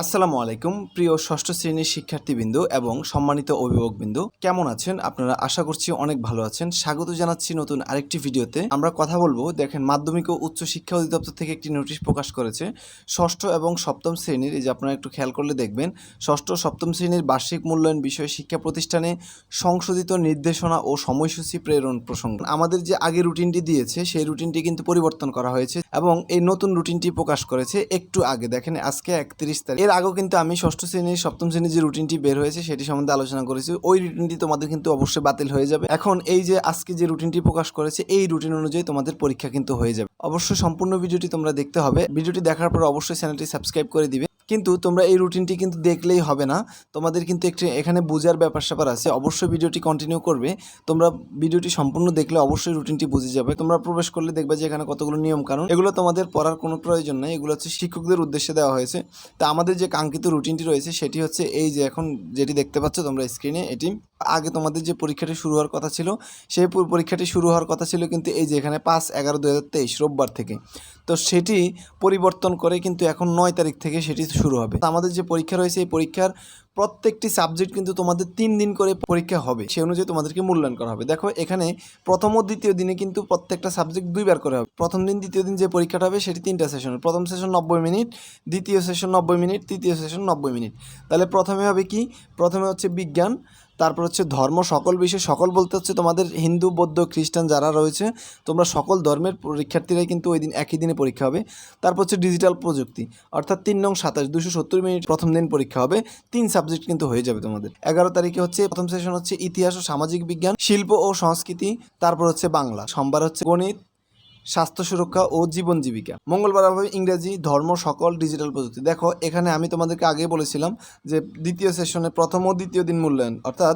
আসসালামু আলাইকুম প্রিয় ষষ্ঠ শ্রেণীর শিক্ষার্থীবৃন্দ এবং সম্মানিত অভিভাবকবৃন্দ, কেমন আছেন আপনারা? আশা করছি অনেক ভালো আছেন। স্বাগত জানাচ্ছি নতুন আরেকটি ভিডিওতে। আমরা কথা বলবো, দেখেন মাধ্যমিক ও উচ্চ শিক্ষা অধিদপ্তর থেকে একটি নোটিশ প্রকাশ করেছে ষষ্ঠ এবং সপ্তম শ্রেণীর। এই যে আপনারা একটু খেয়াল করলে দেখবেন, ষষ্ঠ ও সপ্তম শ্রেণীর বার্ষিক মূল্যায়ন বিষয়ে শিক্ষা প্রতিষ্ঠানে সংশোধিত নির্দেশনা ও সময়সূচি প্রেরণ প্রসঙ্গ। আমাদের যে আগে রুটিনটি দিয়েছে সেই রুটিনটি কিন্তু পরিবর্তন করা হয়েছে এবং এই নতুন রুটিনটি প্রকাশ করেছে একটু আগে। দেখেন আজকে 31 তারিখ। এর আগেও কিন্তু আমি ষষ্ঠ শ্রেণীর সপ্তম শ্রেণীর যে রুটিনটি বের হয়েছে সেটি সম্বন্ধে আলোচনা করেছি। ওই রুটিনটি তোমাদের কিন্তু অবশ্যই বাতিল হয়ে যাবে। এখন এই যে আজকে যে রুটিনটি প্রকাশ করেছে এই রুটিন অনুযায়ী তোমাদের পরীক্ষা কিন্তু হয়ে যাবে। অবশ্যই সম্পূর্ণ ভিডিওটি তোমরা দেখতে হবে। ভিডিওটি দেখার পর অবশ্যই চ্যানেলটি সাবস্ক্রাইব করে দিবে। কিন্তু তোমরা এই রুটিনটি কিন্তু দেখলেই হবে না, তোমাদের কিন্তু একটু এখানে বোঝার ব্যাপার স্যাপার আছে। অবশ্যই ভিডিওটি কন্টিনিউ করবে। তোমরা ভিডিওটি সম্পূর্ণ দেখলে অবশ্যই রুটিনটি বুঝে যাবে। তোমরা প্রবেশ করলে দেখবে যে এখানে কতগুলো নিয়ম কানুন, এগুলো তোমাদের পড়ার কোনো প্রয়োজন নেই, এগুলো হচ্ছে শিক্ষকদের উদ্দেশ্যে দেওয়া হয়েছে। তা আমাদের যে কাঙ্ক্ষিত রুটিনটি রয়েছে সেটি হচ্ছে এই যে এখন যেটি দেখতে পাচ্ছ তোমরা স্ক্রিনে, এটি আগে তোমাদের যে পরীক্ষাটি শুরু হওয়ার কথা ছিল সেই পরীক্ষাটি শুরু হওয়ার কথা ছিল কিন্তু এই যে এখানে 5/11/2023 রোববার থেকে, তো সেটি পরিবর্তন করে কিন্তু এখন 9 তারিখ থেকে সেটি শুরু হবে। আমাদের যে পরীক্ষা রয়েছে এই পরীক্ষার প্রত্যেকটি সাবজেক্ট কিন্তু তোমাদের 3 দিন করে পরীক্ষা হবে, সেই অনুযায়ী তোমাদেরকে মূল্যায়ন করা হবে। দেখো এখানে প্রথম ও দ্বিতীয় দিনে কিন্তু প্রত্যেকটা সাবজেক্ট 2বার করে হবে। প্রথম দিন দ্বিতীয় দিন যে পরীক্ষাটা হবে সেটি 3টা সেশন, প্রথম সেশন 90 মিনিট, দ্বিতীয় সেশন 90 মিনিট, তৃতীয় সেশন 90 মিনিট। তাহলে প্রথমে হবে কি, প্রথমে হচ্ছে বিজ্ঞান, তারপর হচ্ছে ধর্ম, সকল বিষয়, সকল বলতে হচ্ছে তোমাদের হিন্দু বৌদ্ধ খ্রিস্টান যারা রয়েছে তোমরা সকল ধর্মের পরীক্ষার্থীরাই কিন্তু ওই দিন একই দিনে পরীক্ষা হবে। তারপর হচ্ছে ডিজিটাল প্রযুক্তি, অর্থাৎ 3-27 270 মিনিট প্রথম দিন পরীক্ষা হবে। 3 সাবজেক্ট কিন্তু হয়ে যাবে তোমাদের। 11 তারিখে হচ্ছে প্রথম সেশন হচ্ছে ইতিহাস ও সামাজিক বিজ্ঞান, শিল্প ও সংস্কৃতি, তারপর হচ্ছে বাংলা। সোমবার হচ্ছে গণিত, স্বাস্থ্য সুরক্ষা ও জীবন জীবিকা। মঙ্গলবার হবে ইংরেজি, ধর্ম, সকল, ডিজিটাল প্রযুক্তি। দেখো এখানে আমি তোমাদেরকে আগেই বলেছিলাম যে দ্বিতীয় সেশনে প্রথম ও দ্বিতীয় দিন মূল্যায়ন, অর্থাৎ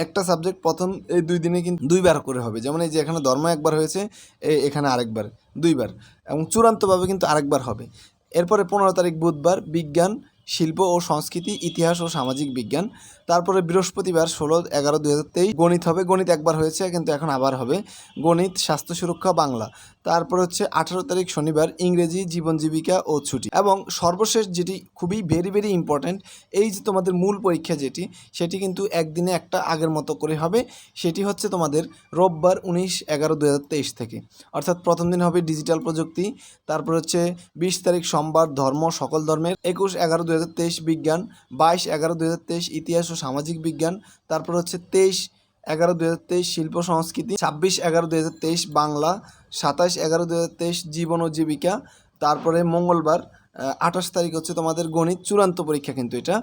একটা সাবজেক্ট প্রথম এই 2 দিনে কিন্তু 2বার করে হবে। যেমন এই যে এখানে ধর্ম একবার হয়েছে, এখানে আরেকবার, 2বার, এবং চূড়ান্তভাবে কিন্তু আরেকবার হবে। এরপরে 15 তারিখ বুধবার বিজ্ঞান, শিল্প ও সংস্কৃতি, ইতিহাস ও সামাজিক বিজ্ঞান। তারপরে বৃহস্পতিবার 16/11/2023 গণিত হবে। গণিত একবার হয়েছে কিন্তু এখন আবার হবে গণিত, স্বাস্থ্য সুরক্ষা, বাংলা। তারপর হচ্ছে 18 তারিখ শনিবার ইংরেজি, জীবন জীবিকা ও ছুটি। এবং সর্বশেষ যেটি খুবই ভেরি ইম্পর্ট্যান্ট, এই যে তোমাদের মূল পরীক্ষা যেটি, সেটি কিন্তু একদিনে একটা আগের মতো করে হবে। সেটি হচ্ছে তোমাদের রোববার 19/11/2023 থেকে, অর্থাৎ প্রথম দিন হবে ডিজিটাল প্রযুক্তি, তারপর হচ্ছে 20 তারিখ সোমবার ধর্ম, সকল ধর্মের, 21/11/2023 বিজ্ঞান, 22/11/2023 ইতিহাস ও সামাজিক বিজ্ঞান, তারপর হচ্ছে 23/11/2023 শিল্প সংস্কৃতি, 26/11/2023 বাংলা, 27/11/2023 জীবন ও জীবিকা। তারপরে মঙ্গলবার 28 তারিখ হচ্ছে তোমাদের গণিত, চূড়ান্ত পরীক্ষা কিন্তু এটা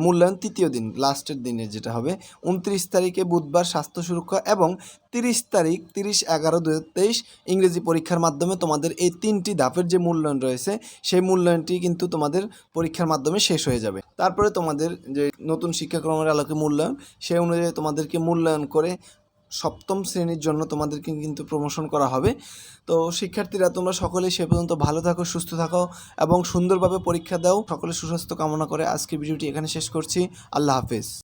মূল্যায়ন তৃতীয় দিন, লাস্টের দিনে যেটা হবে। 29 তারিখে বুধবার স্বাস্থ্য সুরক্ষা এবং 30 তারিখ 30/11/2023 ইংরেজি পরীক্ষার মাধ্যমে তোমাদের এই 3টি ধাপের যে মূল্যায়ন রয়েছে সেই মূল্যায়নটি কিন্তু তোমাদের পরীক্ষার মাধ্যমে শেষ হয়ে যাবে। তারপরে তোমাদের যে নতুন শিক্ষাক্রমের আলোকে মূল্যায়ন, সেই অনুযায়ী তোমাদেরকে মূল্যায়ন করে সপ্তম শ্রেণীর জন্য তোমাদেরকে কিন্তু প্রমোশন করা হবে। তো শিক্ষার্থীরা তোমরা সকলেই সে পর্যন্ত ভালো থাকো, সুস্থ থাকো এবং সুন্দরভাবে পরীক্ষা দাও। সকলের সুস্বাস্থ্য কামনা করে আজকের ভিডিওটি এখানে শেষ করছি। আল্লাহ হাফেজ।